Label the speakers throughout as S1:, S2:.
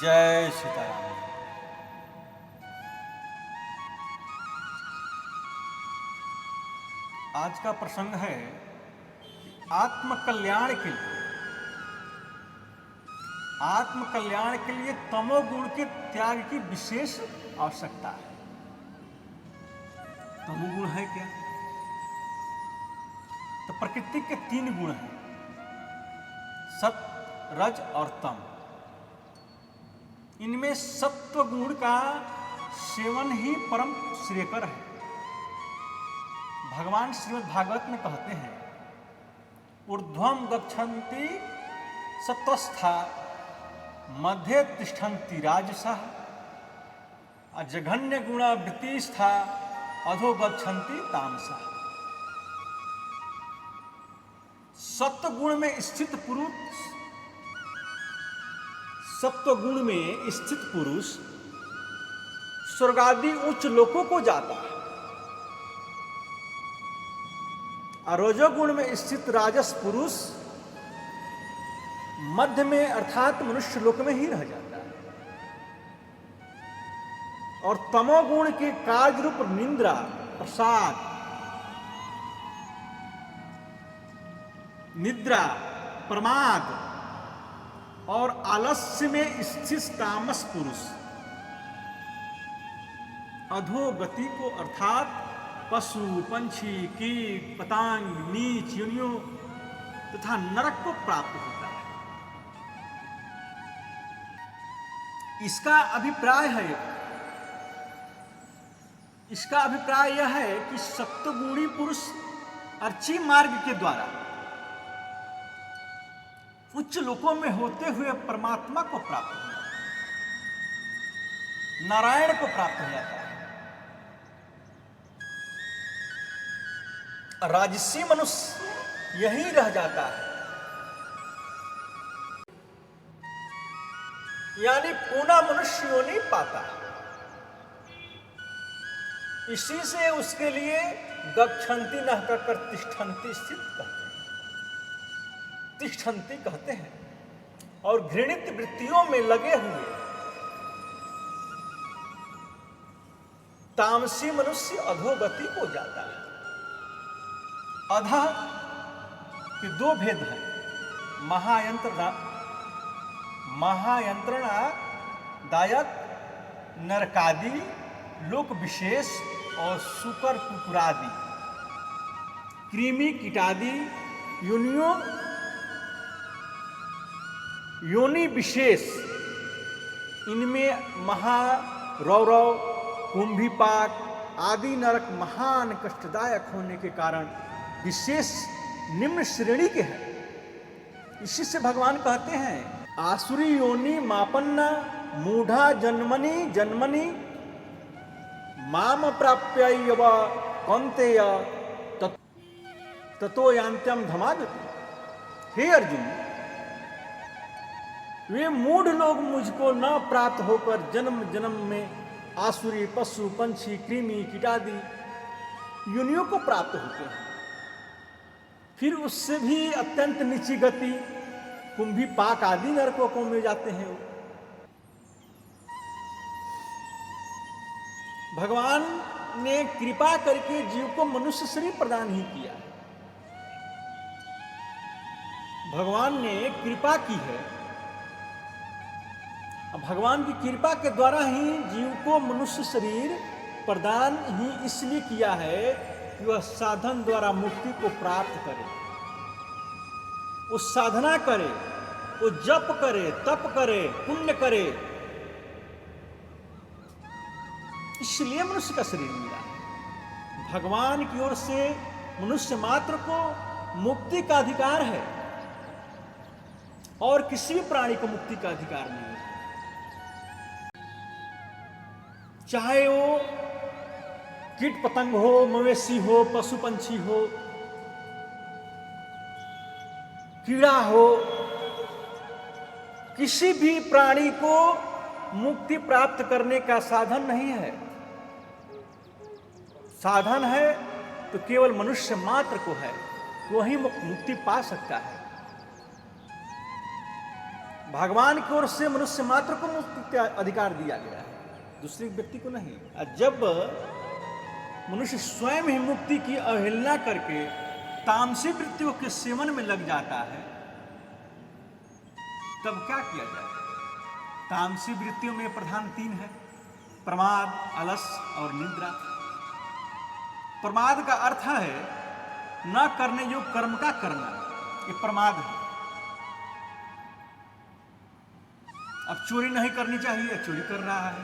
S1: जय सीताराम। आज का प्रसंग है आत्मकल्याण के लिए तमोगुण के त्याग की विशेष आवश्यकता है। तमोगुण है क्या? तो प्रकृति के 3 गुण हैं, सत्व, रज और तम। इनमें सत्व गुण का सेवन ही परम श्रेयकर है। भगवान श्रीमद् भागवत में कहते हैं, ऊर्ध्वम गच्छन्ति सत्वस्था मध्ये तिष्ठन्ति राजसः अजघन्य गुणवृत्तिस्था अधो गच्छन्ति तामसः। सत्वगुण में स्थित पुरुष स्वर्गादि उच्च लोकों को जाता है, और रजोगुण में स्थित राजस पुरुष मध्य में अर्थात मनुष्य लोक में ही रह जाता है, और तमोगुण के कार्य रूप निंद्रा, प्रसाद, निद्रा, प्रमाद और आलस्य में स्थित तामस पुरुष अधोगति को अर्थात पशु, पंछी, कीट, पतंग, नीच योनियों तथा नरक को प्राप्त होता है। इसका अभिप्राय यह है कि सत्वगुणी पुरुष अर्ची मार्ग के द्वारा उच्च लोकों में होते हुए परमात्मा को प्राप्त हो जाता है, नारायण को प्राप्त हो जाता है। राजसी मनुष्य यही रह जाता है, यानी पूर्ण मनुष्य योनि पाता है। इसी से उसके लिए गच्छन्ति न कहकर तिष्ठन्ति स्थित कहते हैं, तिष्ठन्ति कहते हैं। और घृणित वृत्तियों में लगे हुए तामसी मनुष्य अधोगति को जाता है। अधः के 2 भेद हैं, महायंत्रणादायक नरकादि लोक विशेष और शुकर कुकुरादि कृमि कीटादि योनि विशेष। इनमें महारौरव, कुंभीपाक आदि नरक महान कष्टदायक होने के कारण विशेष निम्न श्रेणी के हैं। इसी से भगवान कहते हैं, आसुरी योनि मापन्ना मूढ़ा जन्मनि माम प्राप्य यव कौन्तेय ततो यान्त्यम धमागति। हे अर्जुन, वे मूढ़ लोग मुझको न प्राप्त होकर जन्म जन्म में आसुरी, पशु, पंछी, कृमि, कीटादि योनियों को प्राप्त होते हैं। फिर उससे भी अत्यंत नीची गति कुंभी पाक आदि नरकों को मिल जाते हैं। भगवान ने कृपा करके जीव को मनुष्य शरीर प्रदान ही किया। भगवान ने कृपा की है। भगवान की कृपा के द्वारा ही जीव को मनुष्य शरीर प्रदान ही इसलिए किया है कि वह साधन द्वारा मुक्ति को प्राप्त करे, वो साधना करे, वो जप करे, तप करे, पुण्य करे, इसलिए मनुष्य का शरीर मिला। भगवान की ओर से मनुष्य मात्र को मुक्ति का अधिकार है और किसी भी प्राणी को मुक्ति का अधिकार नहीं है, चाहे वो कीट पतंग हो, मवेशी हो, पशु पंछी हो, कीड़ा हो। किसी भी प्राणी को मुक्ति प्राप्त करने का साधन नहीं है। साधन है तो केवल मनुष्य मात्र को है, वही मुक्ति पा सकता है। भगवान की ओर से मनुष्य मात्र को मुक्ति का अधिकार दिया गया है, दूसरे व्यक्ति को नहीं। और जब मनुष्य स्वयं ही मुक्ति की अवहेलना करके तामसी वृत्तियों के सेवन में लग जाता है, तब क्या किया जाए? तामसी वृत्तियों में प्रधान 3 है: प्रमाद, आलस्य और निद्रा। प्रमाद का अर्थ है न करने योग्य कर्म का करना, ये प्रमाद है। अब चोरी नहीं करनी चाहिए, चोरी कर रहा है।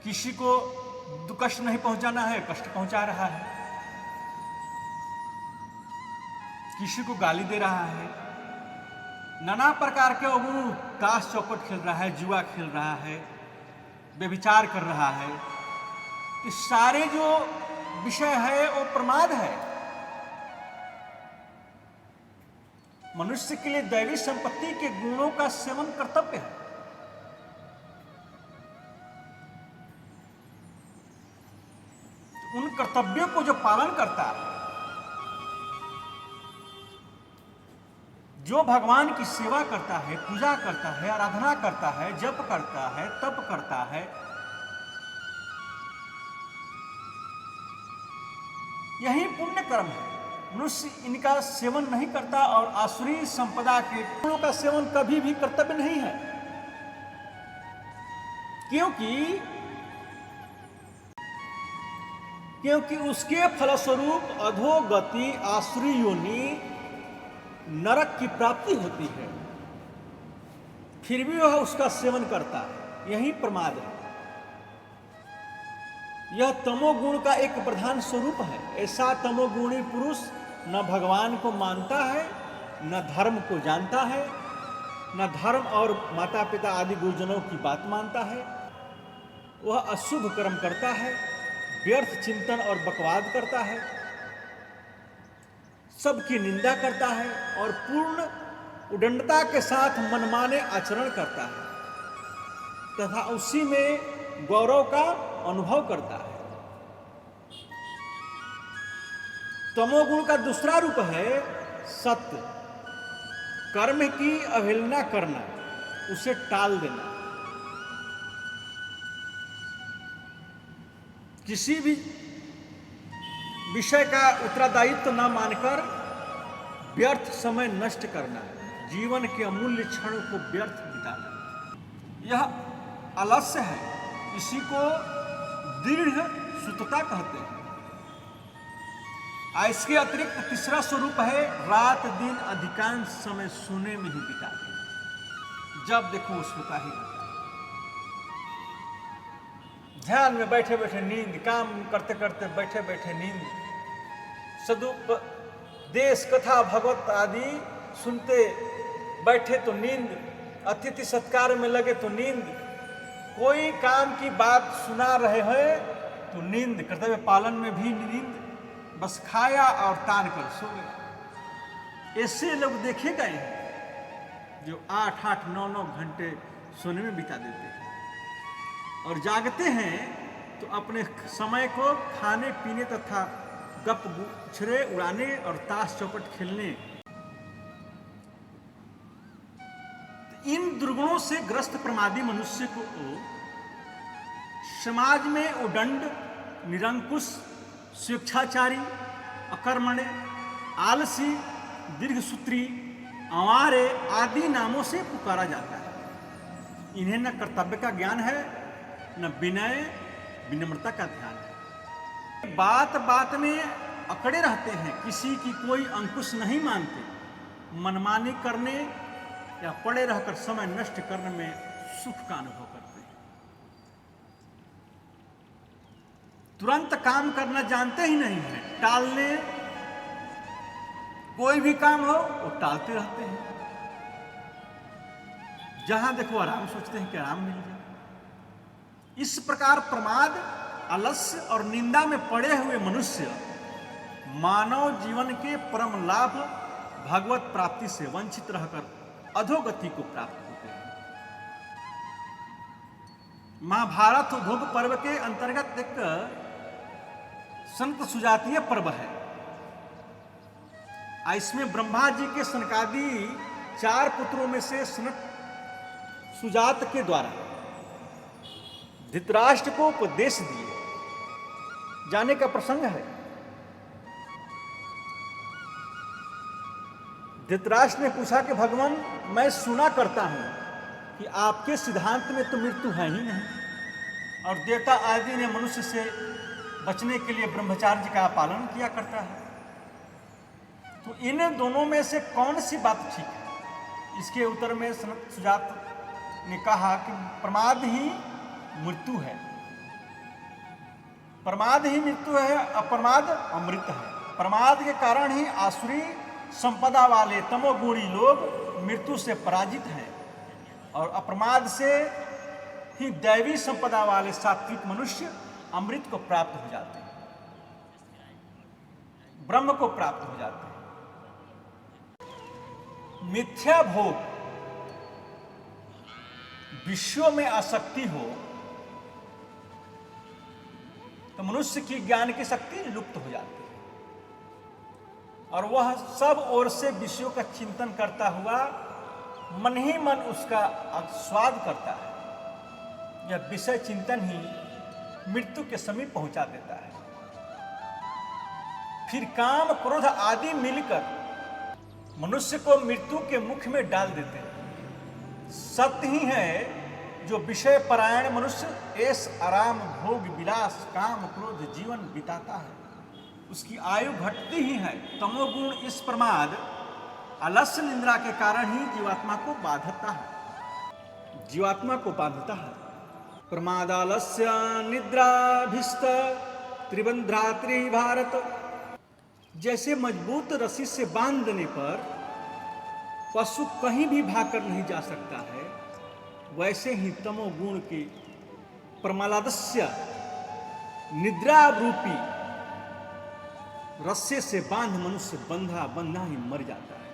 S1: किसी को कष्ट नहीं पहुंचाना है, कष्ट पहुंचा रहा है। किसी को गाली दे रहा है, नाना प्रकार के अवगुण, ताश चौपट खेल रहा है, जुआ खेल रहा है, व्यभिचार कर रहा है। ये सारे जो विषय है वो प्रमाद है। मनुष्य के लिए दैवी संपत्ति के गुणों का सेवन कर्तव्य है। उन कर्तव्यों को जो पालन करता है, जो भगवान की सेवा करता है, पूजा करता है, आराधना करता है, जप करता है, तप करता है, यही पुण्य कर्म है। मनुष्य इनका सेवन नहीं करता और आसुरी संपदा के गुणों का सेवन कभी भी कर्तव्य नहीं है, क्योंकि उसके फलस्वरूप अधोगति, आसुरी योनि, नरक की प्राप्ति होती है। फिर भी वह उसका सेवन करता है, यही प्रमाद है। यह तमोगुण का एक प्रधान स्वरूप है। ऐसा तमोगुणी पुरुष न भगवान को मानता है, न धर्म को जानता है, न धर्म और माता पिता आदि गुरुजनों की बात मानता है। वह अशुभ कर्म करता है, व्यर्थ चिंतन और बकवाद करता है, सबकी निंदा करता है और पूर्ण उदंडता के साथ मनमाने आचरण करता है तथा उसी में गौरव का अनुभव करता है। तमोगुण का दूसरा रूप है सत्य। कर्म की अवहेलना करना, उसे टाल देना, किसी भी विषय का उत्तरदायित्व न मानकर व्यर्थ समय नष्ट करना, जीवन के अमूल्य क्षणों को व्यर्थ बिताना, यह आलस्य है। इसी को दृढ़ सुतता कहते हैं। इसके अतिरिक्त तीसरा स्वरूप है रात दिन अधिकांश समय सोने में ही बिता देना। जब देखो सोता ही रहता है, ध्यान में बैठे बैठे नींद, काम करते करते बैठे बैठे नींद, सदुपदेश कथा भगवत आदि सुनते बैठे तो नींद, अतिथि सत्कार में लगे तो नींद, कोई काम की बात सुना रहे हैं तो नींद, कर्तव्य पालन में भी नींद, बस खाया और तान कर सो गए। ऐसे लोग देखे गए हैं जो 8-8, 9-9 घंटे सोने में बिता देते हैं और जागते हैं तो अपने समय को खाने पीने तथा गप गुच्छरे उड़ाने और ताश चौपट खेलने। इन दुर्गुणों से ग्रस्त प्रमादी मनुष्य को समाज में उदंड, निरंकुश, स्वेच्छाचारी, अकर्मण्य, आलसी, दीर्घसूत्री, आवारे आदि नामों से पुकारा जाता है। इन्हें न कर्तव्य का ज्ञान है, न विनय विनम्रता का ध्यान है। बात बात में अकड़े रहते हैं, किसी की कोई अंकुश नहीं मानते, मनमानी करने या पड़े रहकर समय नष्ट करने में सुख का अनुभव करते हैं। तुरंत काम करना जानते ही नहीं है, टालने, कोई भी काम हो वो टालते रहते हैं। जहां देखो आराम सोचते हैं कि आराम मिल जाए। इस प्रकार प्रमाद, आलस्य और निंदा में पड़े हुए मनुष्य मानव जीवन के परम लाभ भगवत प्राप्ति से वंचित रहकर अधोगति को प्राप्त होते हैं। महाभारत उद्योग पर्व के अंतर्गत एक संत सुजातीय पर्व है। इसमें ब्रह्मा जी के सनकादि 4 पुत्रों में से सनक सुजात के द्वारा धृतराष्ट्र को उपदेश दिए जाने का प्रसंग है। धृतराष्ट्र ने पूछा कि भगवान, मैं सुना करता हूं कि आपके सिद्धांत में तो मृत्यु है ही नहीं, और देवता आदि ने मनुष्य से बचने के लिए ब्रह्मचार्य का पालन किया करता है, तो इन दोनों में से कौन सी बात ठीक है? इसके उत्तर में सनक सुजात ने कहा कि प्रमाद ही मृत्यु है, प्रमाद ही मृत्यु है, अप्रमाद अमृत है। प्रमाद के कारण ही आसुरी संपदा वाले तमोगुणी लोग मृत्यु से पराजित हैं, और अप्रमाद से ही दैवी संपदा वाले सात्विक मनुष्य अमृत को प्राप्त हो जाते हैं, ब्रह्म को प्राप्त हो जाते हैं। मिथ्या भोग, विषयों में आसक्ति हो तो मनुष्य की ज्ञान की शक्ति लुप्त हो जाती है, और वह सब ओर से विषयों का चिंतन करता हुआ मन ही मन उसका स्वाद करता है। यह विषय चिंतन ही मृत्यु के समीप पहुंचा देता है। फिर काम क्रोध आदि मिलकर मनुष्य को मृत्यु के मुख में डाल देते हैं। सत्य ही है जो विषय परायण मनुष्य ऐश आराम भोग विलास काम क्रोध जीवन बिताता है, उसकी आयु घटती ही है। तमोगुण इस प्रमाद आलस्य निंद्रा के कारण ही जीवात्मा को बांधता है, जीवात्मा को बांधता है। प्रमादालस्य निद्राभिस्त त्रिबंध्रात्रि भारत, जैसे मजबूत रस्सी से बांध देने पर पशु कहीं भी भागकर नहीं जा सकता है, वैसे ही तमोगुण की प्रमादालस्य निद्रा रूपी रस्से से बांध मनुष्य बंधा बंधा ही मर जाता है।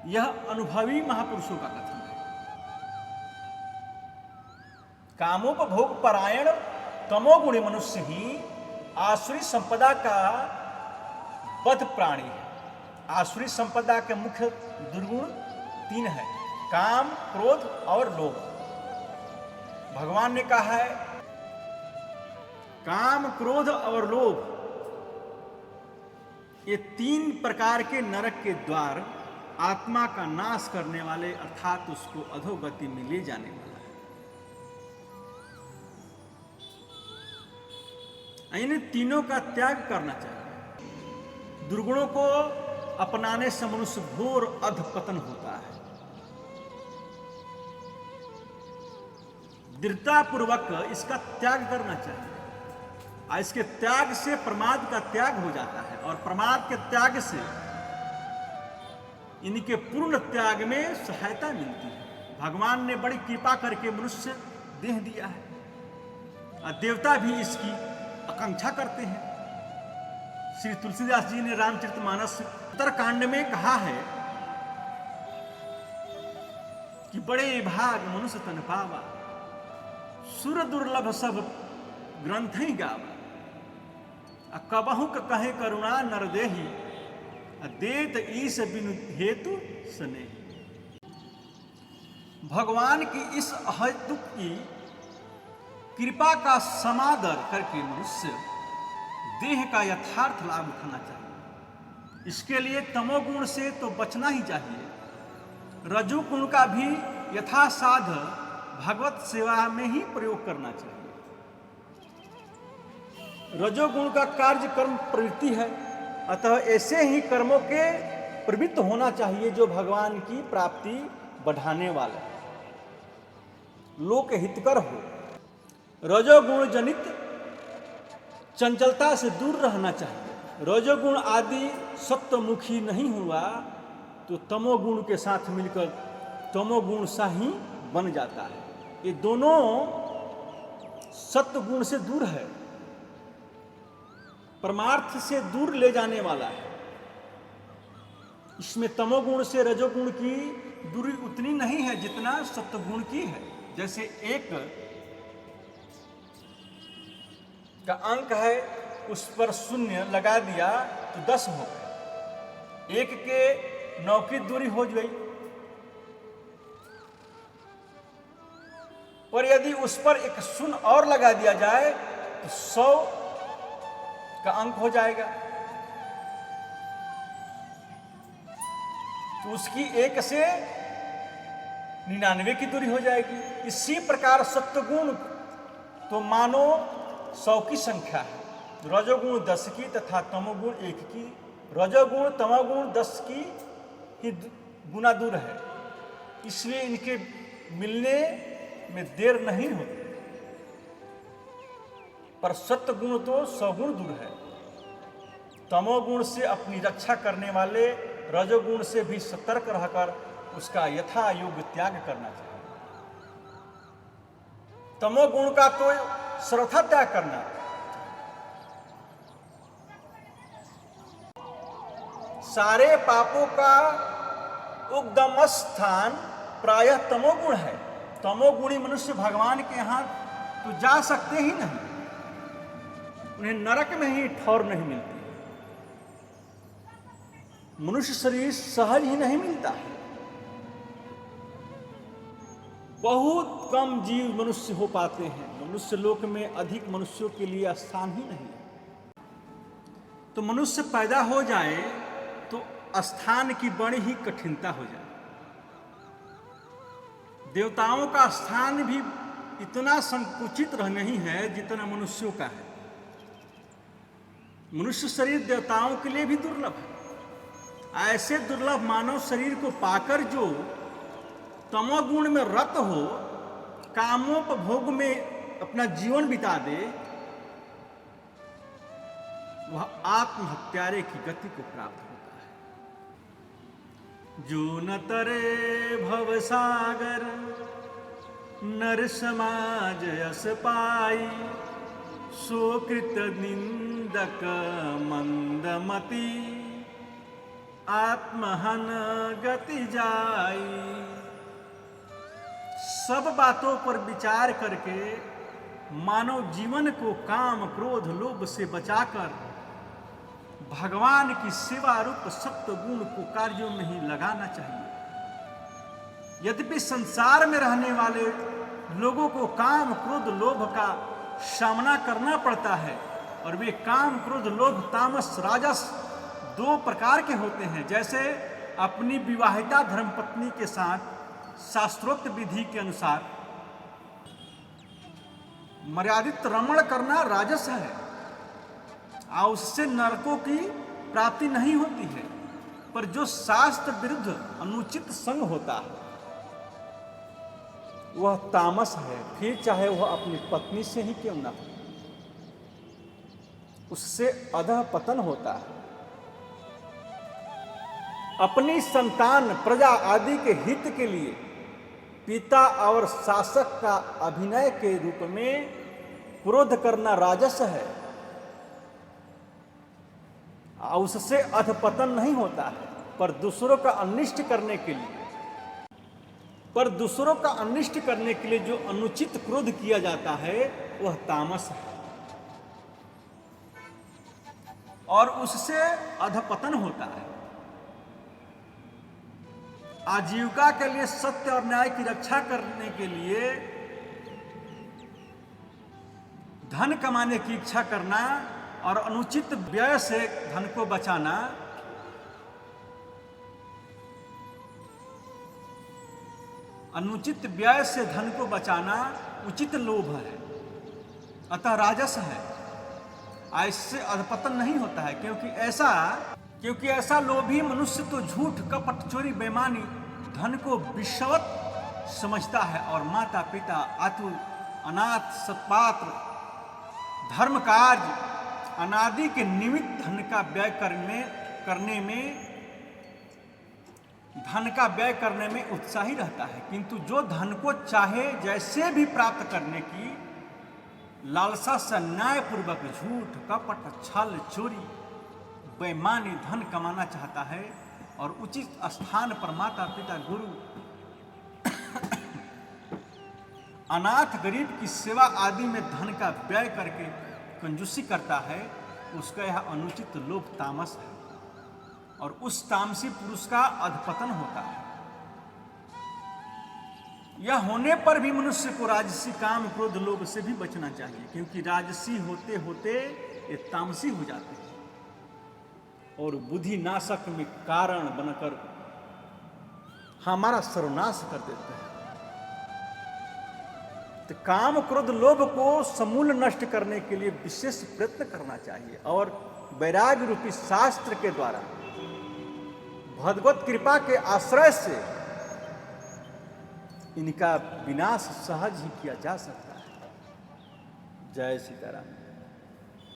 S1: यह अनुभवी महापुरुषों का कथन है। कामोपभोग परायण तमोगुणी मनुष्य ही आसुरी संपदा का बद्ध प्राणी है। आसुरी संपदा के मुख्य दुर्गुण 3 है, काम क्रोध और लोभ। भगवान ने कहा है काम क्रोध और लोभ ये 3 प्रकार के नरक के द्वार आत्मा का नाश करने वाले, अर्थात उसको अधोगति में ले जाने वाला है। इन तीनों का त्याग करना चाहिए। दुर्गुणों को अपनाने से मनुष्य घोर अधपतन होता है। दृढ़तापूर्वक इसका त्याग करना चाहिए। इसके त्याग से प्रमाद का त्याग हो जाता है, और प्रमाद के त्याग से इनके पूर्ण त्याग में सहायता मिलती है। भगवान ने बड़ी कृपा करके मनुष्य देह दिया है, और देवता भी इसकी आकांक्षा करते हैं। श्री तुलसीदास जी ने रामचरितमानस उत्तरकांड में कहा है कि बड़े भाग मनुष्य तन पावा, सुर दुर्लभ सब ग्रंथ ही गावा, कबहु कहे करुणा नरदेही, देत ईश बिनु हेतु स्नेही। भगवान की इस अहेतुक की कृपा का समादर करके मनुष्य देह का यथार्थ लाभ उठाना चाहिए। इसके लिए तमोगुण से तो बचना ही चाहिए, रजोगुण का भी यथासाध भगवत सेवा में ही प्रयोग करना चाहिए। रजोगुण का कार्य कर्म प्रवृत्ति है, अतः ऐसे ही कर्मों के प्रवृत्त होना चाहिए जो भगवान की प्राप्ति बढ़ाने वाला, लोक हितकर हो। रजोगुण जनित चंचलता से दूर रहना चाहिए। रजोगुण आदि सत्वमुखी नहीं हुआ तो तमोगुण के साथ मिलकर तमोगुण सा ही बन जाता है। ये दोनों सत्वगुण से दूर है, परमार्थ से दूर ले जाने वाला है। इसमें तमोगुण से रजोगुण की दूरी उतनी नहीं है जितना सत्वगुण की है। जैसे एक का अंक है, उस पर शून्य लगा दिया तो 10 हो गए। 1 के 9 की दूरी हो गई। पर यदि उस पर एक शून्य और लगा दिया जाए तो 100 का अंक हो जाएगा। तो उसकी 1 से 99 की दूरी हो जाएगी। इसी प्रकार सत्वगुण तो मानो 100 की संख्या है, रजोगुण 10 की तथा तमोगुण 1 की। रजोगुण तमोगुण 10 की ही गुना दूर है, इसलिए इनके मिलने में देर नहीं होती। पर सत्वगुण तो 100 गुण दूर है। तमोगुण से अपनी रक्षा करने वाले रजोगुण से भी सतर्क रहकर उसका यथा योग्य त्याग करना चाहिए। तमोगुण का तो सर्वथा त्याग करना। सारे पापों का उद्गम स्थान प्रायः तमोगुण है। तमोगुणी मनुष्य भगवान के यहाँ तो जा सकते ही नहीं, उन्हें नरक में ही ठौर नहीं मिलती। मनुष्य शरीर सहज ही नहीं मिलता है। बहुत कम जीव मनुष्य हो पाते हैं। मनुष्य लोक में अधिक मनुष्यों के लिए स्थान ही नहीं है। तो मनुष्य पैदा हो जाए तो स्थान की बड़ी ही कठिनता हो जाए। देवताओं का स्थान भी इतना संकुचित नहीं है जितना मनुष्यों का है। मनुष्य शरीर देवताओं के लिए भी दुर्लभ है। ऐसे दुर्लभ मानव शरीर को पाकर जो तमोगुण में रत हो, कामोपभोग में अपना जीवन बिता दे, वह आत्महत्यारे की गति को प्राप्त होता है। जो न तरे भव सागर नर समाज यस पाई, सो कृत निंदक मंदमति आत्महन गति जाई। सब बातों पर विचार करके मानव जीवन को काम क्रोध लोभ से बचाकर भगवान की सेवा रूप सत्व गुण को कार्यों में ही लगाना चाहिए। यद्यपि संसार में रहने वाले लोगों को काम क्रोध लोभ का सामना करना पड़ता है, और वे काम क्रोध लोभ तामस राजस 2 प्रकार के होते हैं। जैसे अपनी विवाहिता धर्मपत्नी के साथ शास्त्रोक्त विधि के अनुसार मर्यादित रमण करना राजस है, और उससे नरकों की प्राप्ति नहीं होती है। पर जो शास्त्र विरुद्ध अनुचित संग होता है वह तामस है, फिर चाहे वह अपनी पत्नी से ही क्यों ना हो, उससे अधः पतन होता है। अपनी संतान प्रजा आदि के हित के लिए पिता और शासक का अभिनय के रूप में क्रोध करना राजस है, और उससे अधपतन नहीं होता है। पर दूसरों का अनिष्ट करने के लिए जो अनुचित क्रोध किया जाता है वह तामस है, और उससे अधपतन होता है। आजीविका के लिए सत्य और न्याय की रक्षा करने के लिए धन कमाने की इच्छा करना और अनुचित व्यय से धन को बचाना, अनुचित व्यय से धन को बचाना उचित लोभ है, अतः राजस है। ऐसे अधपतन नहीं होता है, क्योंकि ऐसा लोभी मनुष्य तो झूठ कपट चोरी बेईमानी धन को विषवत समझता है, और माता पिता आतुर अनाथ सत्पात्र धर्म कार्य अनादि के निमित्त धन का व्यय करने में उत्साही रहता है। किंतु जो धन को चाहे जैसे भी प्राप्त करने की लालसा से न्यायपूर्वक झूठ कपट छल चोरी बेईमानी धन कमाना चाहता है, और उचित स्थान पर माता पिता गुरु अनाथ गरीब की सेवा आदि में धन का व्यय करके कंजूसी करता है, उसका यह अनुचित लोभ तामस है और उस तामसी पुरुष का अधपतन होता है। यह होने पर भी मनुष्य को राजसी काम क्रोध लोभ से भी बचना चाहिए, क्योंकि राजसी होते होते ये तामसी हो जाते हैं और बुद्धि नाशक में कारण बनकर हमारा सर्वनाश कर देते हैं। तो काम क्रोध लोभ को समूल नष्ट करने के लिए विशेष प्रयत्न करना चाहिए और वैराग्य रूपी शास्त्र के द्वारा भगवत कृपा के आश्रय से इनका विनाश सहज ही किया जा सकता है। जय सीताराम।